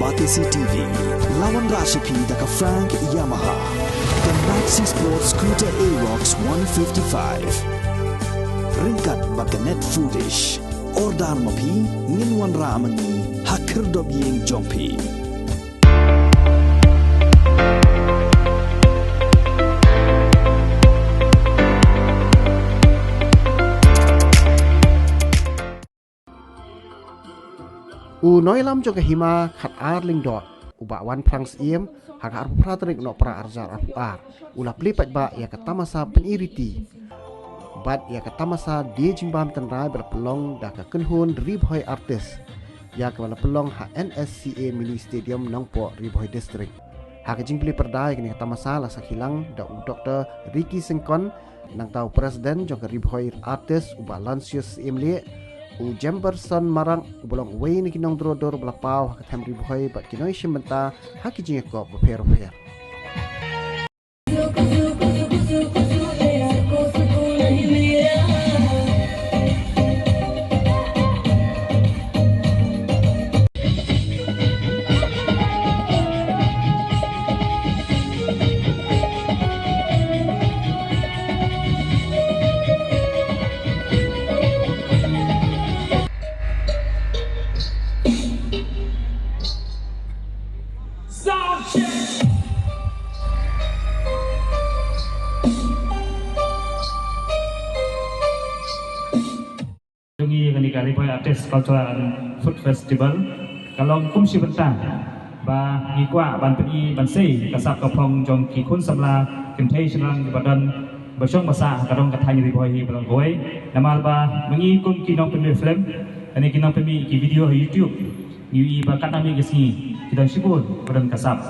Batisi TV, lawan Rashipi daka Frank Yamaha, dan Maxi Sports Scooter Aerox 155. Ringkat baganet foodish, ordar mapi, nginwan ramani, hakir dobiyeng jompi. Noilam juga hima khat arling dot ubak wan prang siem hak arpu pratrik no pra arzar arpu ar ulap lipat ba ya katamasa peniriti bat ya katamasa dia jimbam tenrai berpelong dah ke kenhun ribhoi artis ya kemana pelong HNSCA mini stadium nongpo ribhoi district hak jimpli perdai kini katamasa la sakhilang da Dr. Ricky Sengkon nang tau presiden juga ribhoi artis ubak Lansius Emlie Jemberson marang bolong way ni kinong drodor belapau hak tem ribuhai bat kinoi shimenta hak kijing ko beper. Ribhoi Artist Cultural and Food Festival kalong kumsi bentang ba ngikwa ban pi ban sei kasap kapong jong ki kun samla kemthei shrang badan basong basa kadong kathai ribhoi belong goi namal ba mengi kum kinong pemi film ani kinong pemi ki video YouTube ni ba kanami gesi kidang sibun badan kasap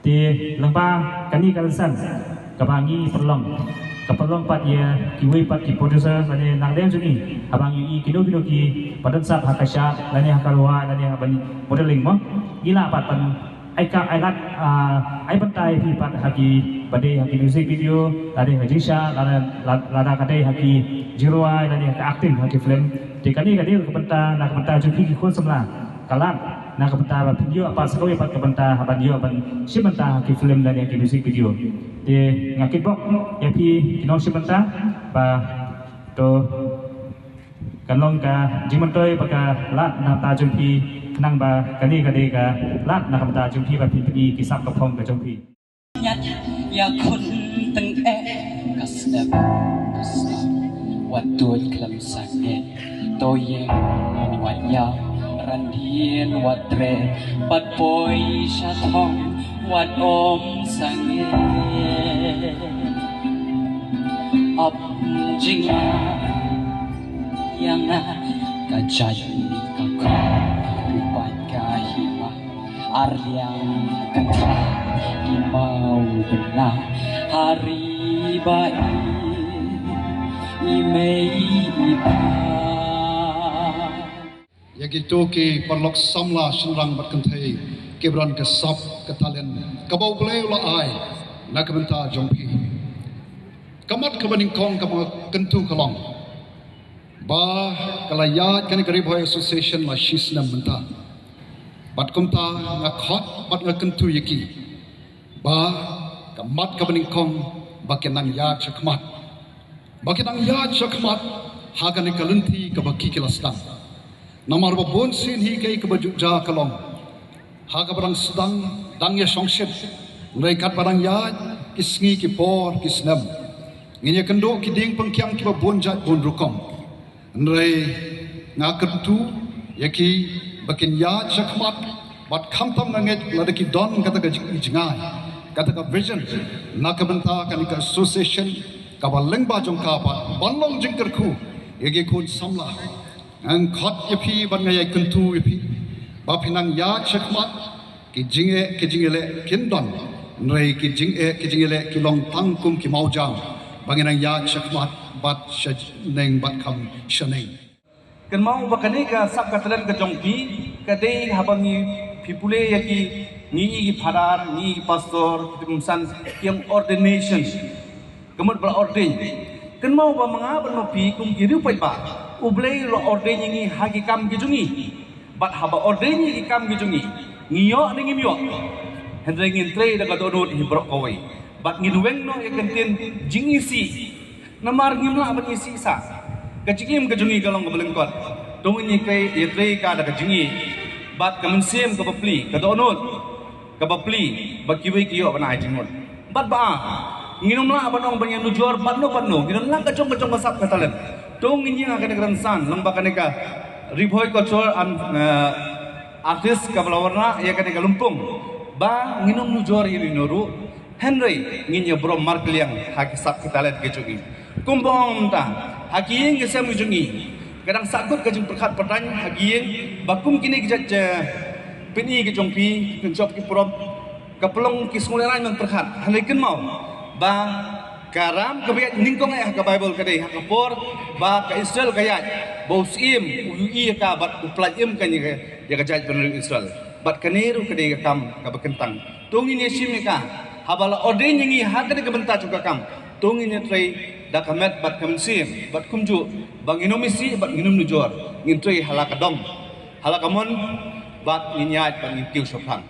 ti lengba kani kalsan kabangi perlong kapalong pat ya kiwi pat ki producer lani nangdem suni abang yu kido ki padan sap hakasya lani hakalwa lani abani modeling mo gila pat pan aika ailat ai bantai pi pat haki bade haki music video lani hajisha lada kadai haki jiruai lani haki acting haki film tikani kadil kebenta nak kebenta juki ki kon semla kalat nak kebenta video apa sekali pat kebenta haban yo ban simenta haki film lani haki music video di ngakit bok ya pi kinong simenta ba to kanong ka jimantoy baka lat na ta jumpi nang ba kani kade ka lat na kamta jumpi ba pi kisap ka phong ka jumpi nyat ya kun teng kasdap wat tuat klam sakit toyeng wat ya randien wat tre pat poi shatong wat om sange up jinga yang kajai kakak kahima aryang kata imau benar hari baik imei iba ya gitu ki perlok samla senrang berkentai kebran kesap ketalen kabau belai ula ai nak benta jompi kamat kebaning kong kabau kentu kalong ba kalayat kani Ribhoi Association la shisna benta bat kumta ngakot bat ngakentu yaki ba kamat kebaning kong bakenang yat chakmat bakenang yat chakmat hagani kalunti kabaki kilastan namar babon sin hi kai kabajukja kalong haga barang sedang dangya songset mereka barang ya kisngi ki por kisnam nginya kendo ki ding pengkyang ki babon jat bon rukom nrei ngakertu yaki bakin ya chakmat bat khamtam nganget ladaki don kata ka jingai kata ka vision nakabenta kanika association kabaleng ba jong ka ba banlong jingkerku yagi kun samla ang khot yapi ban ngai kentu yapi ba pinang ya chakmat ki jingele kindon nrei ki jingele ki long tangkum ki maujang banginang ya chakmat bat neng bat kam shaneng kan mau bakani ka sab katran ka jongpi kadai habangi pipule yaki ni pharar ni pastor timsan yang ordination kemud bal ordain kan mau ba mga ban mapi kum giru pai ba ublei lo ordain ni hagi kam gijungi bat haba ordain ni kam gijungi ngiyok ni ngimyok hendrai ngin tre da ka donut hibrok kawai bat ngin weng no ya kentin jingisi namar ngimla ban isi sa kacingim kajungi kalong kabelengkot dong ini kai ya tre ka da kajingi bat kamensem ka bapli ka donut ka bapli bakiwi kiyo banai jingun bat ba nginum la banong banyan nujor batno nginum la kacong kasap katalan dong ini akan negran san lang bakaneka riboy kocor an artis kabalawarna ya kan lumpung ba nginum nujor ini noru Henry nginya bro markliang hakisap katalan kecugi kumbong ta hakiing gesem ujungi kadang sakut kajung perkat pertany hakiing bakum kini kejat peni kejongpi kenjop ki prom kapelong ki smuleran nang perkat halekin mau ba karam kebiat ningkong ka Bible kadai hakapor ba ka Israel kayat bausim uyui ka bat uplaim kan ya kajat benar Israel bat kaneru kadai kam ka bekentang tungin yesim ka habala orden yangi hakade ka benta juga kam tungin trai da kamet bat kamsim bat kumju bang inomisi bat nginum nujor ngin trai halakadong halakamon bat nginyat bat ngintiu sopang